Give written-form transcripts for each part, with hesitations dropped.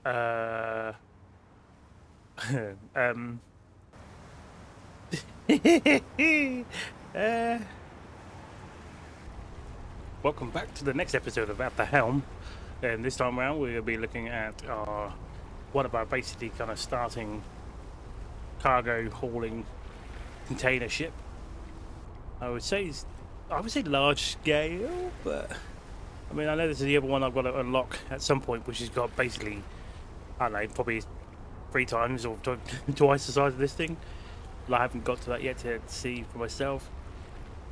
Uh, um, uh, welcome back to the next episode of At the Helm. And this time around, we'll be looking at one of our basically kind of starting cargo hauling container ship. I would say large scale, but I mean, I know this is the other one I've got to unlock at some point, which has got basically, I don't know, probably 3 times or twice the size of this thing. But I haven't got to that yet to see for myself.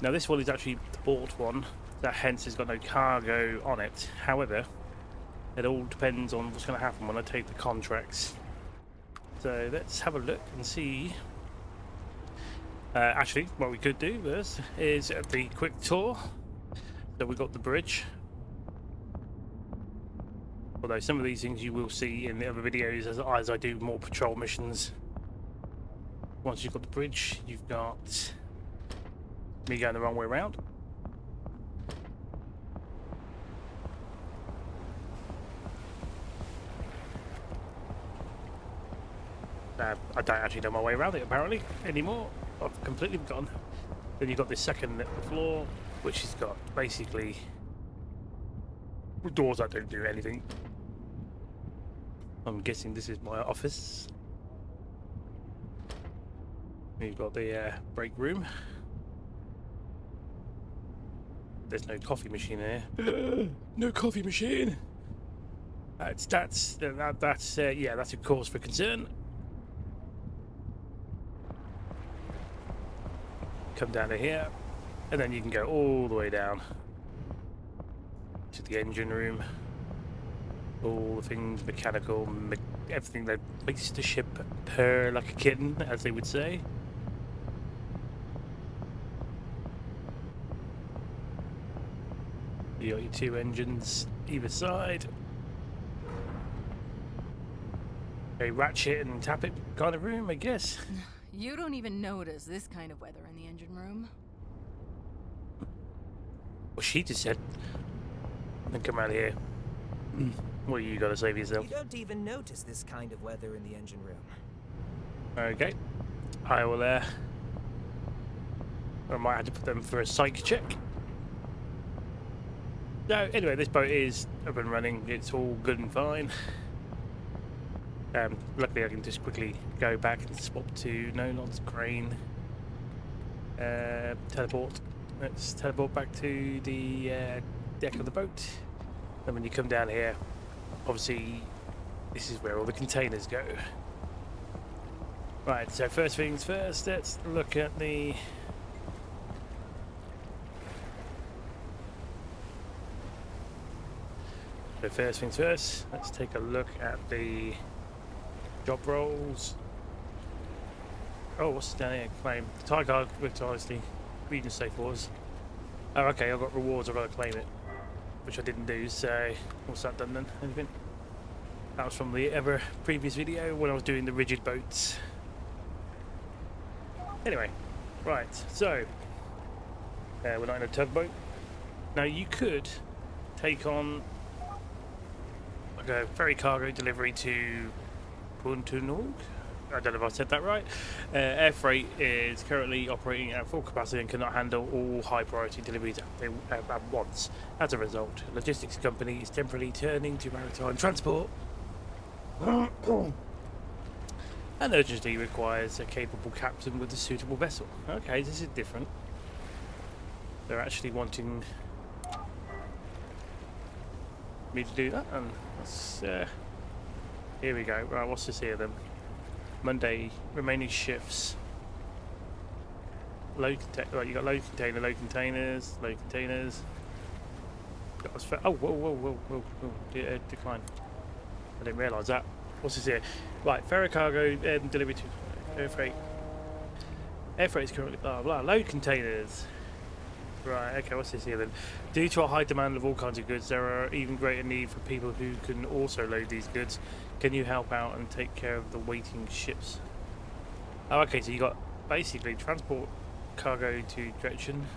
Now this one is actually the bought one, that hence has got no cargo on it. However, it all depends on what's going to happen when I take the contracts. So let's have a look and see. Actually, what we could do first is the quick tour. So we've got the bridge. Although some of these things you will see in the other videos as I do more patrol missions. Once you've got the bridge, you've got me going the wrong way around. I don't actually know my way around it apparently anymore. I've completely forgotten. Then you've got this second floor, which has got basically doors that don't do anything. I'm guessing this is my office. You've got the break room. There's no coffee machine here. No coffee machine. That's yeah, that's a cause for concern. Come down to here, and then you can go all the way down to the engine room. All the things mechanical, everything that makes the ship purr like a kitten, as they would say. You got your 2 engines either side. A ratchet and tap it kind of room, I guess. You don't even notice this kind of weather in the engine room. Well, she just said. Then come out here. What you got to say for yourself? You don't even notice this kind of weather in the engine room. Okay. I will, I might have to put them for a psych check. So, anyway, this boat is up and running. It's all good and fine. Luckily, I can just quickly go back and swap to no nonce crane. Teleport. Let's teleport back to the deck of the boat. And when you come down here, obviously, this is where all the containers go. Right, so first things first, let's look at the... So first things first, let's take a look at the job roles. Oh, what's down here? Claim. The Tiger with honesty. Region safe wars. Oh, okay, I've got rewards, I've got to claim it. Which I didn't do, so what's that done then? Anything? That was from the ever previous video when I was doing the rigid boats. Anyway, right, so we're not in a tugboat. Now you could take on like a ferry cargo delivery to Puntunug. I don't know if I said that right. Air freight is currently operating at full capacity and cannot handle all high priority deliveries at once. As a result, a logistics company is temporarily turning to maritime transport and urgently requires a capable captain with a suitable vessel. Okay, this is different. They're actually wanting me to do that, and let's, here we go. Right, what's this here then? Monday, remaining shifts. Right, you got low containers. Oh, whoa. Decline. I didn't realise that. What's this here? Right, ferry cargo delivery to air freight. Air freight is currently blah blah. Load containers. Right, okay, what's this here then? Due to a high demand of all kinds of goods, there are even greater need for people who can also load these goods. Can you help out and take care of the waiting ships? Oh, okay, so you got basically transport cargo to Gretchen.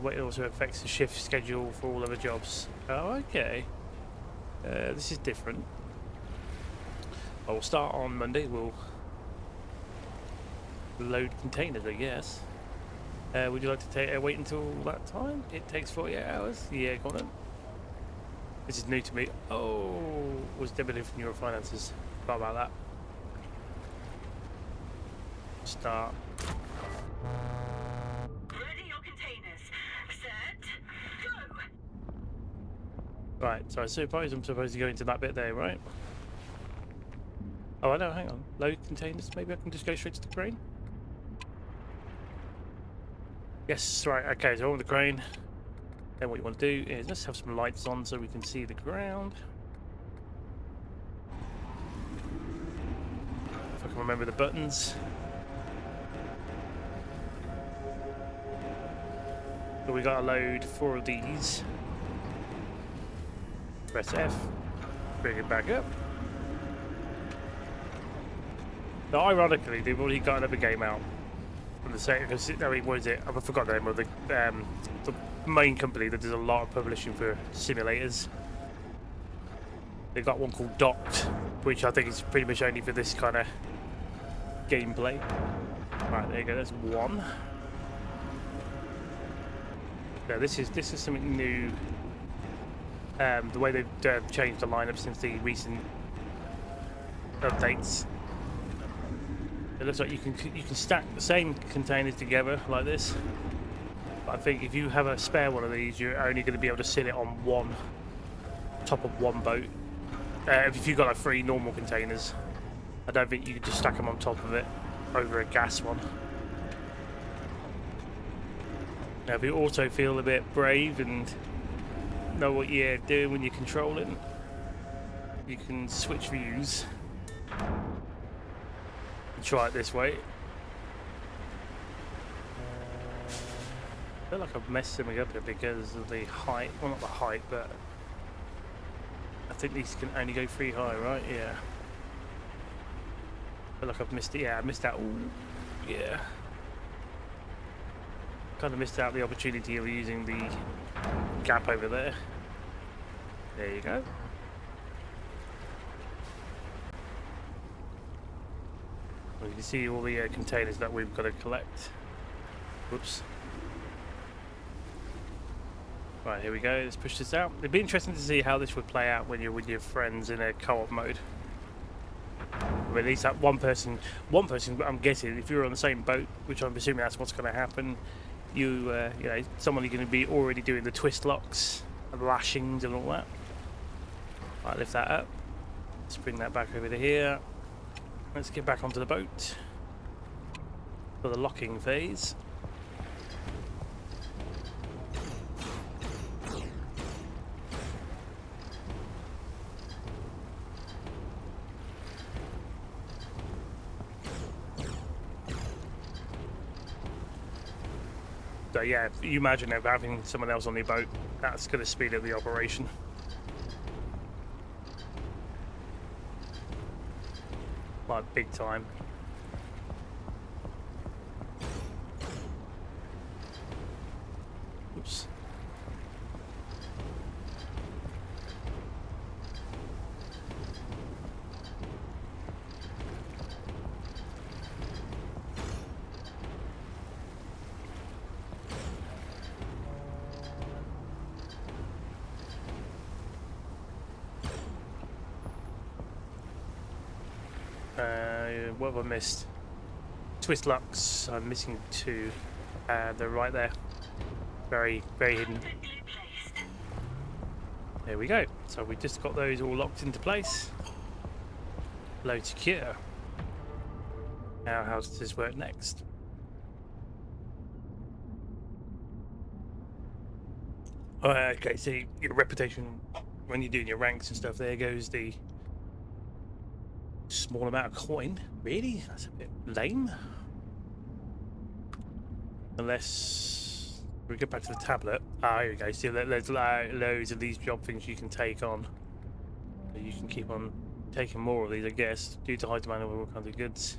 What it also affects the shift schedule for all other jobs. Oh, okay. This is different. I will start on Monday. We'll load containers, I guess. Would you like to wait until that time? It takes 48 hours. Yeah, go on then. This is new to me. Oh, was debited from your finances. Forgot about that. Start. Ready your containers. Set. Go. Right, so I suppose I'm supposed to go into that bit there, right? Oh, I know, hang on. Load containers. Maybe I can just go straight to the crane? Yes, right, okay, so on the crane. Then what you want to do is let's have some lights on so we can see the ground. If I can remember the buttons. So we got to load 4 of these. Press F, bring it back up. Now, ironically, they've already got another game out from the same. I mean, what is it? I forgot the name of the main company that does a lot of publishing for simulators. They've got one called Docked, which I think is pretty much only for this kind of gameplay. Right, there you go. That's one. Yeah, this is something new. The way they've changed the lineup since the recent updates. It looks like you can stack the same containers together like this. But I think if you have a spare one of these, you're only going to be able to sit it on top of one boat. If you've got like 3 normal containers, I don't think you can just stack them on top of it over a gas one. Now, if you also feel a bit brave and know what you're doing when you're controlling, you can switch views. Try it this way. I feel like I've messed something up here because of the height. Well, not the height, but I think these can only go 3 high, right? Yeah. I feel like I've missed it. Yeah, I missed out. Ooh, yeah. Kind of missed out the opportunity of using the gap over there. There you go. You can see all the containers that we've got to collect. Whoops. Right, here we go. Let's push this out. It'd be interesting to see how this would play out when you're with your friends in a co-op mode. I mean, at least that one person, I'm guessing, if you're on the same boat, which I'm assuming that's what's going to happen, you know, someone is going to be already doing the twist locks and lashings and all that. Right, lift that up. Let's bring that back over to here. Let's get back onto the boat for the locking phase. So yeah, you imagine if having someone else on the boat, that's going to speed up the operation. Like big time. Oops. What have I missed? Twist locks. I'm missing 2. They're right there. Very, very hidden. There we go. So we just got those all locked into place. Load secure. Now, how does this work next? Okay, so your reputation when you're doing your ranks and stuff. There goes the small amount of coin. Really? That's a bit lame. Unless we go back to the tablet. Ah, here we go. See, there's loads of these job things you can take on. So you can keep on taking more of these, I guess, due to high demand of all kinds of goods.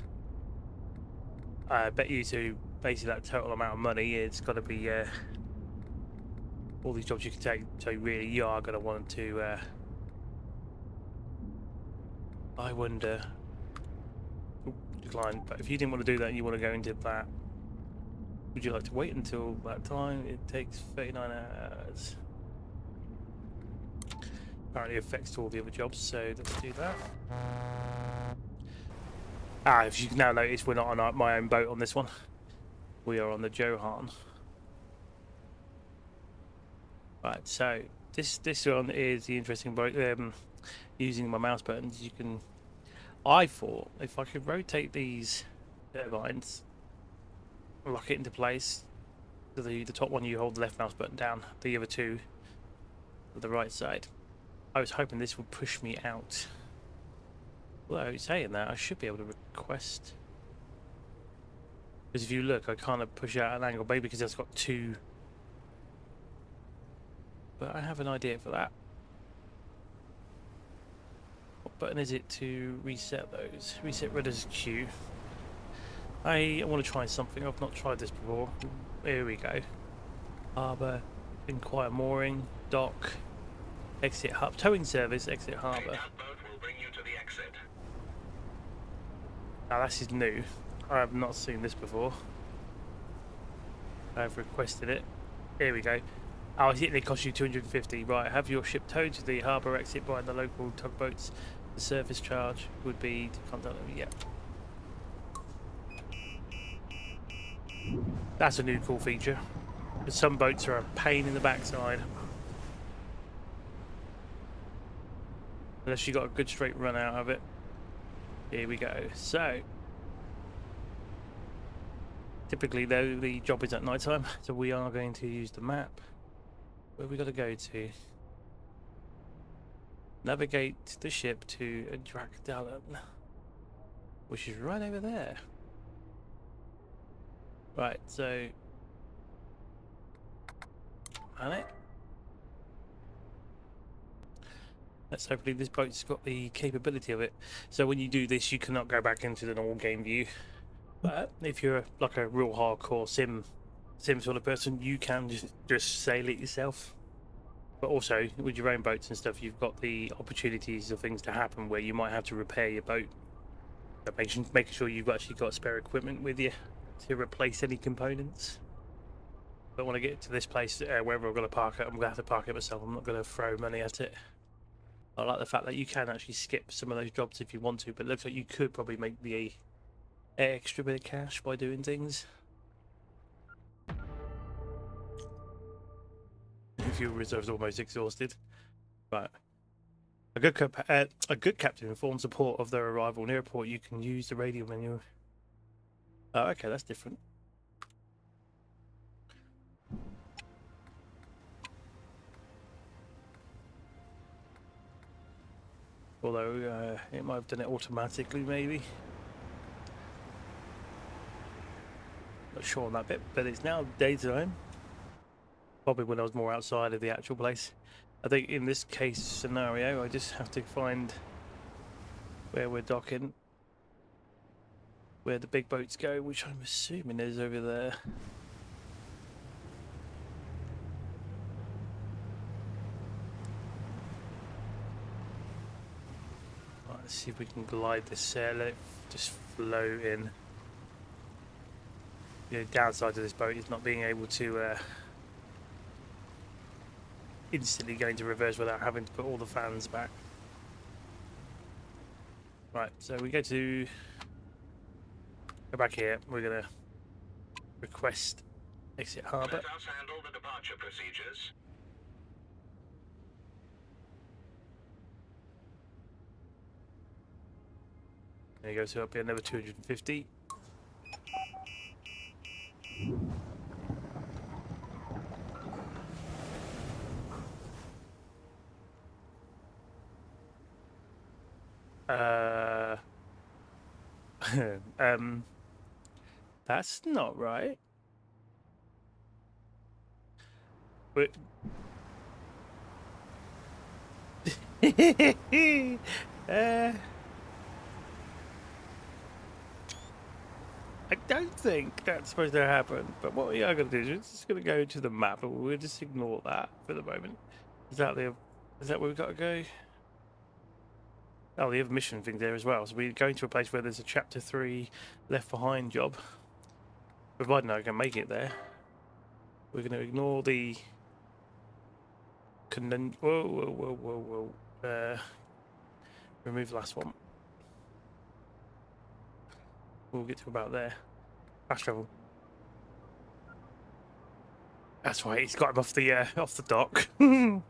I bet you to basically that total amount of money, it's got to be all these jobs you can take. So really, you are going to want to I wonder. Ooh, decline. But if you didn't want to do that, and you want to go into that. Would you like to wait until that time? It takes 39 hours. Apparently affects all the other jobs, so let's do that. If you can now notice, we're not on my own boat on this one. We are on the Johan. Right, so this one is the interesting boat. Using my mouse buttons, you can. I thought if I could rotate these turbines, lock it into place. So the top one you hold the left mouse button down, the other two to the right side. I was hoping this would push me out. Although saying that, I should be able to request. Because if you look, I kind of push out an angle, maybe because it's got two. But I have an idea for that. What button is it to reset those? Reset rudder's Q. I want to try something. I've not tried this before. Here we go. Harbour, inquire mooring, dock, exit hub, towing service, exit harbour. Now this is new. I have not seen this before. I have requested it. Here we go. Oh, it costs you 250. Right, have your ship towed to the harbour exit by the local tugboats. The service charge would be to contact them. Yep. That's a new cool feature. Because some boats are a pain in the backside. Unless you got a good straight run out of it. Here we go. So, typically though, the job is at night time, so we are going to use the map. Where we got to go to? Navigate the ship to Dragdalen, which is right over there. Right, so on it. Let's hopefully this boat's got the capability of it. So when you do this, you cannot go back into the normal game view. But if you're like a real hardcore sim sort of person, you can just sail it yourself. But also with your own boats and stuff, you've got the opportunities of things to happen where you might have to repair your boat. But making sure you've actually got spare equipment with you to replace any components. But when I get to this place, wherever I'm going to park it, I'm going to have to park it myself. I'm not going to throw money at it. I like the fact that you can actually skip some of those jobs if you want to, but it looks like you could probably make the extra bit of cash by doing things. Fuel reserves almost exhausted. Right. A good captain informs the port of their arrival. Near a port, you can use the radio menu. Oh, okay, that's different. Although it might have done it automatically, maybe. Not sure on that bit, but it's now daytime. Probably when I was more outside of the actual place. I think in this case scenario, I just have to find where we're docking, where the big boats go, which I'm assuming is over there. Right, let's see if we can glide this let it just flow in. The downside to this boat is not being able to instantly go into reverse without having to put all the fans back. Right, so we go back here. We're gonna request exit harbour. Let us handle the departure procedures. There you go, so it'll be another 250. That's not right. But I don't think that's supposed to happen. But what we are going to do is we're just going to go to the map, and we'll just ignore that for the moment. Is that where we've got to go? Oh, the other mission thing there as well. So we're going to a place where there's a Chapter 3 Left Behind job. Providing I can make it there. We're going to ignore the... Whoa. Remove the last one. We'll get to about there. Fast travel. That's right, he's got him off the dock. I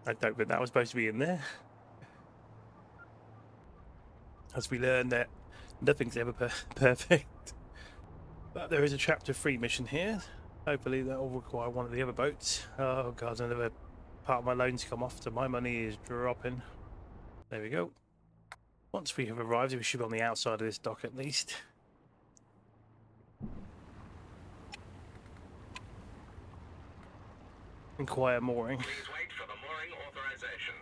don't think that was supposed to be in there. As we learn that nothing's ever perfect. But there is a Chapter 3 mission here. Hopefully that will require one of the other boats. Oh god, another part of my loan's come off, so my money is dropping. There we go. Once we have arrived, we should be on the outside of this dock at least. Inquire mooring. Please wait for the mooring authorization.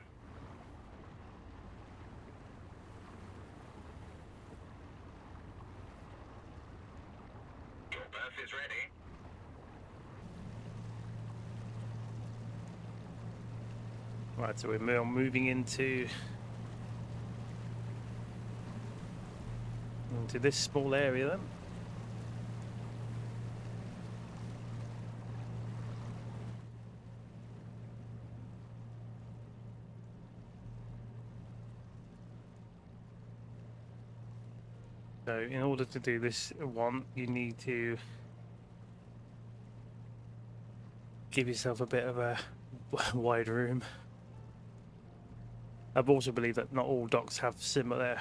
Your berth is ready. Right, so we're moving into this small area then. So in order to do this one, you need to give yourself a bit of a wide room. I also believe that not all docks have similar.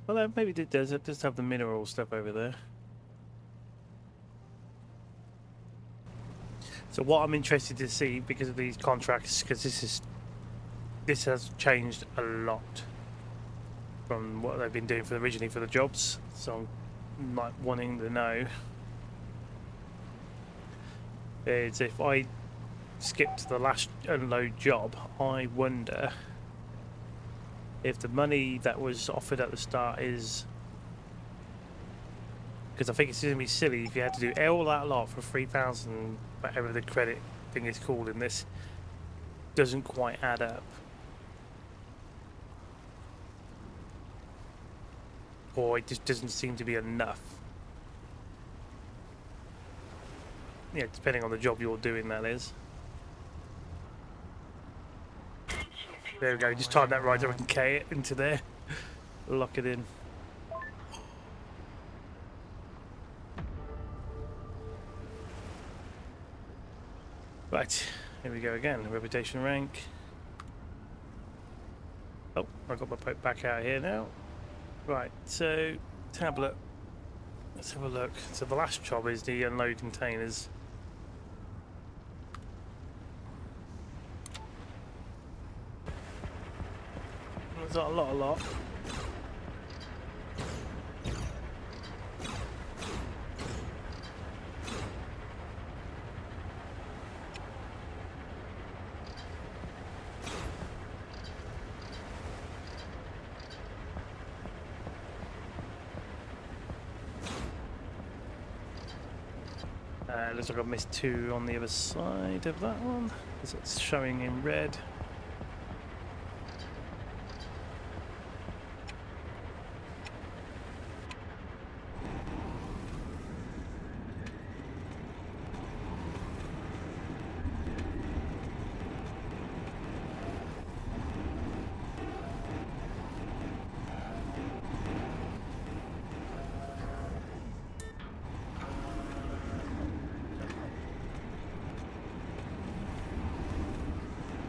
Well, maybe it does. It does have the mineral stuff over there. So what I'm interested to see, because of these contracts, because this has changed a lot from what they've been doing originally for the jobs. So I'm like wanting to know is if I skip to the last unload job, I wonder if the money that was offered at the start is, because I think it's going to be silly if you had to do all that lot for 3,000, whatever the credit thing is called in this, doesn't quite add up. Or it just doesn't seem to be enough. Yeah, depending on the job you're doing, that is. There we go, just time that right so I can K it into there. Lock it in. Right, here we go again. Reputation rank. Oh, I got my boat back out here now. Right, so tablet. Let's have a look. So the last job is the unload containers. There's not a lot. Looks like I've missed 2 on the other side of that one, because it's showing in red.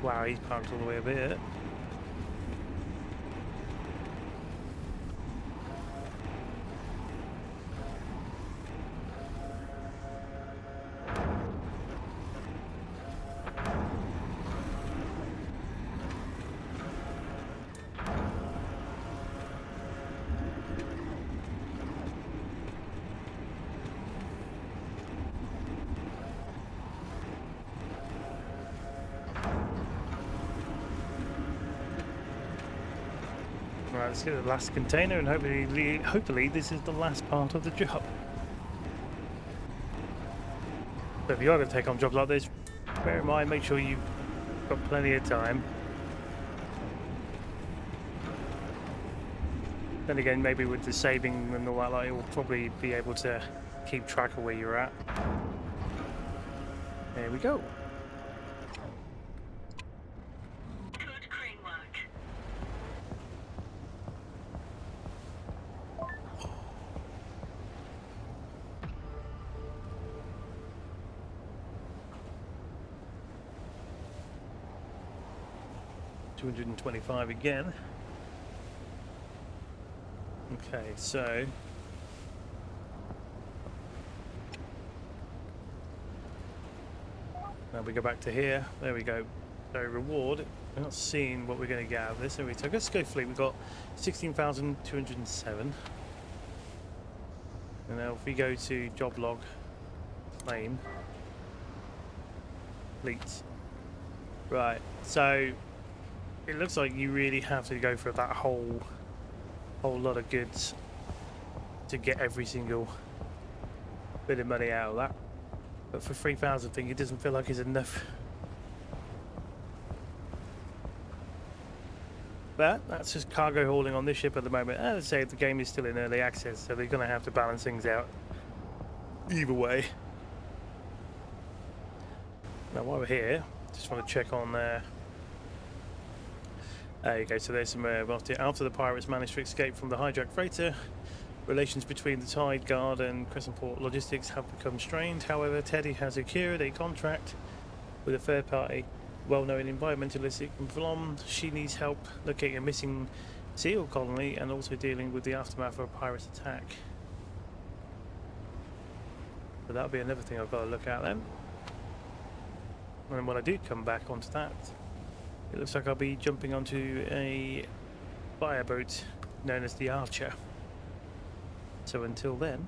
Wow, he's parked all the way up here. Right, let's get the last container, and hopefully this is the last part of the job. So if you are going to take on jobs like this, bear in mind, make sure you've got plenty of time. Then again, maybe with the saving and all that, like, you'll probably be able to keep track of where you're at. There we go. Good crane work. $225 again. Okay, so now we go back to here. There we go. So reward. We're not seeing what we're going to get out of this. So let's go fleet. We've got 16,207. And now if we go to job log, claim, fleet. Right. So it looks like you really have to go for that whole lot of goods to get every single bit of money out of that. But for 3,000 thing, it doesn't feel like it's enough. But that's just cargo hauling on this ship at the moment. As I say, the game is still in early access, so they're going to have to balance things out either way. Now while we're here, just want to check on there you go, so there's some after the pirates managed to escape from the hijacked freighter, relations between the Tide Guard and Crescentport Logistics have become strained. However, Teddy has secured a contract with a third party, well-known environmentalist in Vlom. She needs help locating a missing seal colony and also dealing with the aftermath of a pirate's attack. So that'll be another thing I've got to look at then. And when I do come back onto that, it looks like I'll be jumping onto a fireboat known as the Archer. So until then,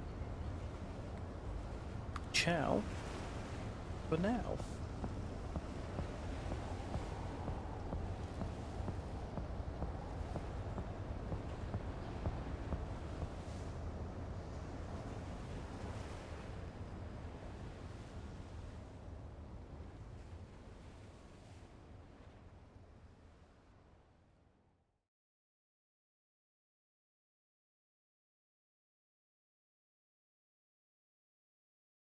ciao for now.